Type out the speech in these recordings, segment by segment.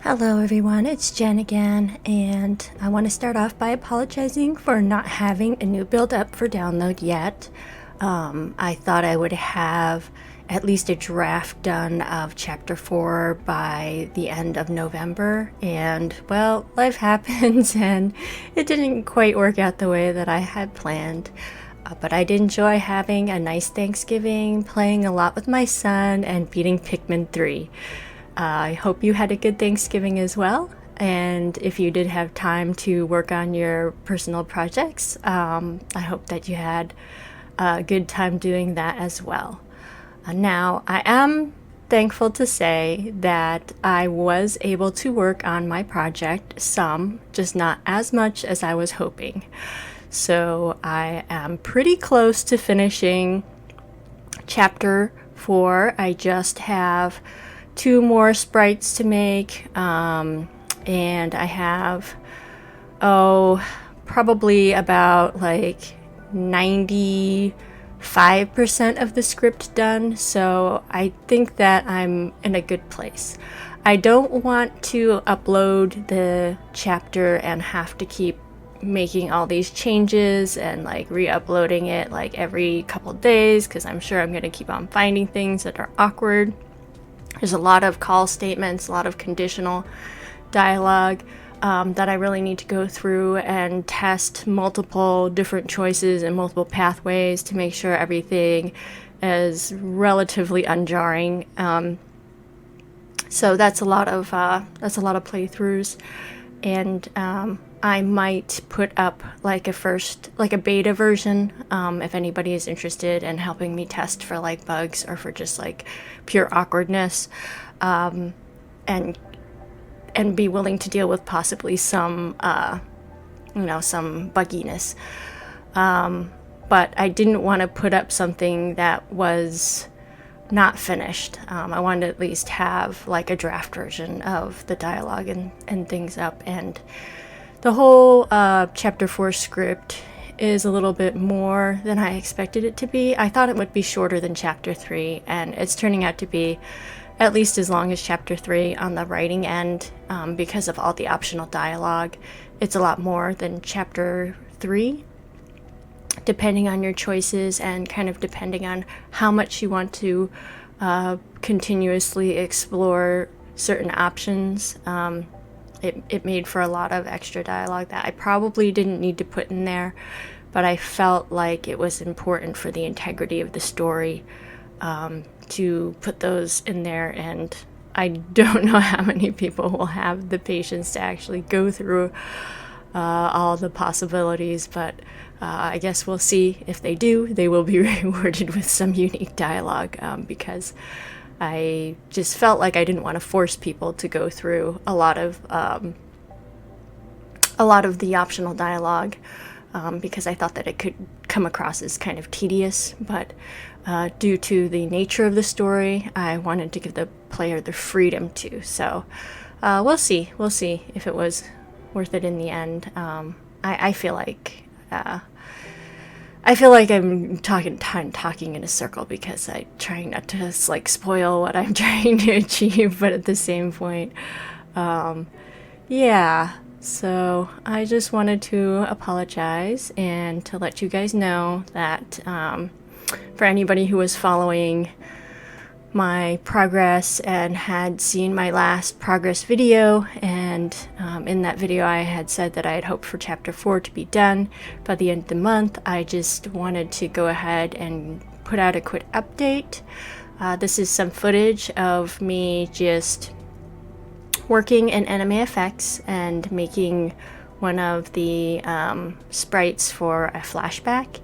Hello everyone, it's Jen again, and I want to start off by apologizing for not having a new build up for download yet. I thought I would have at least a draft done of Chapter 4 by the end of November, and well, life happens and it didn't quite work out the way that I had planned. But I did enjoy having a nice Thanksgiving, playing a lot with my son, and beating Pikmin 3. I hope you had a good Thanksgiving as well, and if you did have time to work on your personal projects, I hope that you had a good time doing that as well. Now, I am thankful to say that I was able to work on my project some, just not as much as I was hoping. So I am pretty close to finishing Chapter 4. I just have 2 more sprites to make, and I have probably about like 95% of the script done, so I think that I'm in a good place. I don't want to upload the chapter and have to keep making all these changes and like re-uploading it like every couple days, because I'm sure I'm going to keep on finding things that are awkward. There's a lot of call statements, a lot of conditional dialogue that I really need to go through and test multiple different choices and multiple pathways to make sure everything is relatively unjarring. So that's a lot of playthroughs, and I might put up like a beta version if anybody is interested in helping me test for like bugs or for just like pure awkwardness, and be willing to deal with possibly some bugginess. But I didn't want to put up something that was not finished. I wanted to at least have like a draft version of the dialogue and things up, and the whole Chapter 4 script is a little bit more than I expected it to be. I thought it would be shorter than Chapter 3, and it's turning out to be at least as long as Chapter 3 on the writing end, because of all the optional dialogue. It's a lot more than Chapter 3, depending on your choices and kind of depending on how much you want to continuously explore certain options. It made for a lot of extra dialogue that I probably didn't need to put in there, but I felt like it was important for the integrity of the story to put those in there, and I don't know how many people will have the patience to actually go through all the possibilities, but I guess we'll see. If they do, they will be rewarded with some unique dialogue, because I just felt like I didn't want to force people to go through a lot of the optional dialogue, because I thought that it could come across as kind of tedious. But due to the nature of the story, I wanted to give the player the freedom to. So we'll see if it was worth it in the end. I feel like I'm talking in a circle, because I'm trying not to like spoil what I'm trying to achieve, but at the same point, yeah. So I just wanted to apologize and to let you guys know that for anybody who was following my progress and had seen my last progress video, and in that video I had said that I had hoped for Chapter 4 to be done by the end of the month. I just wanted to go ahead and put out a quick update. This is some footage of me just working in Anime Effects and making one of the sprites for a flashback.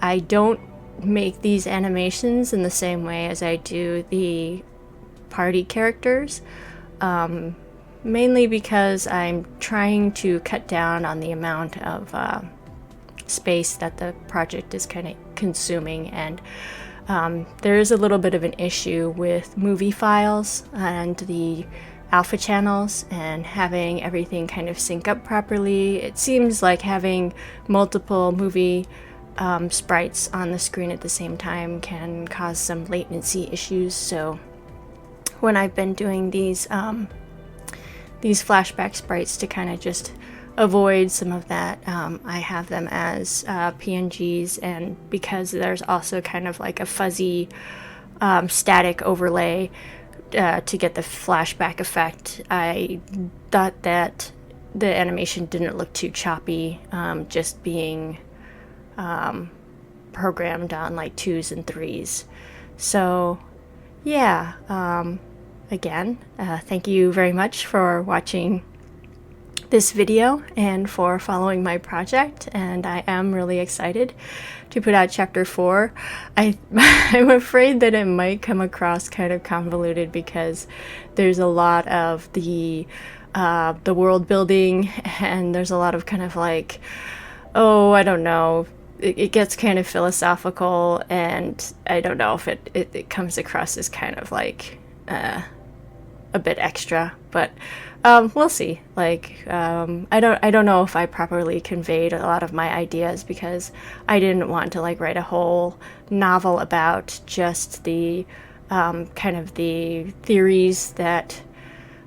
I don't make these animations in the same way as I do the party characters, mainly because I'm trying to cut down on the amount of space that the project is kind of consuming, and there is a little bit of an issue with movie files and the alpha channels and having everything kind of sync up properly. It seems like having multiple movie sprites on the screen at the same time can cause some latency issues. So when I've been doing these these flashback sprites to kind of just avoid some of that. I have them as PNGs, and because there's also kind of like a fuzzy static overlay to get the flashback effect, I thought that the animation didn't look too choppy, just being programmed on like 2s and 3s. So yeah, again, thank you very much for watching this video and for following my project, and I am really excited to put out chapter 4. I'm afraid that it might come across kind of convoluted because there's a lot of the world building, and there's a lot of kind of like, oh, I don't know, it gets kind of philosophical, and I don't know if it comes across as kind of like a bit extra, but we'll see. Like, I don't know if I properly conveyed a lot of my ideas, because I didn't want to like write a whole novel about just the kind of the theories that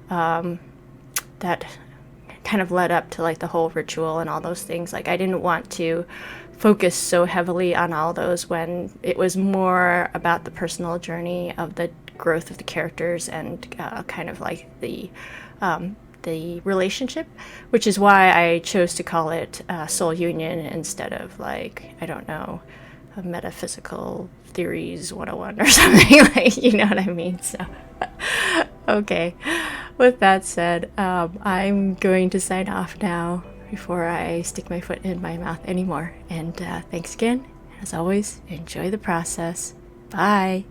that kind of led up to like the whole ritual and all those things. Like, I didn't want to focus so heavily on all those when it was more about the personal journey of the growth of the characters and kind of like the relationship, which is why I chose to call it SoulUnion instead of like, I don't know, a metaphysical theories 101 or something, like, you know what I mean? So okay, with that said, I'm going to sign off now before I stick my foot in my mouth anymore, and thanks again. As always, enjoy the process. Bye.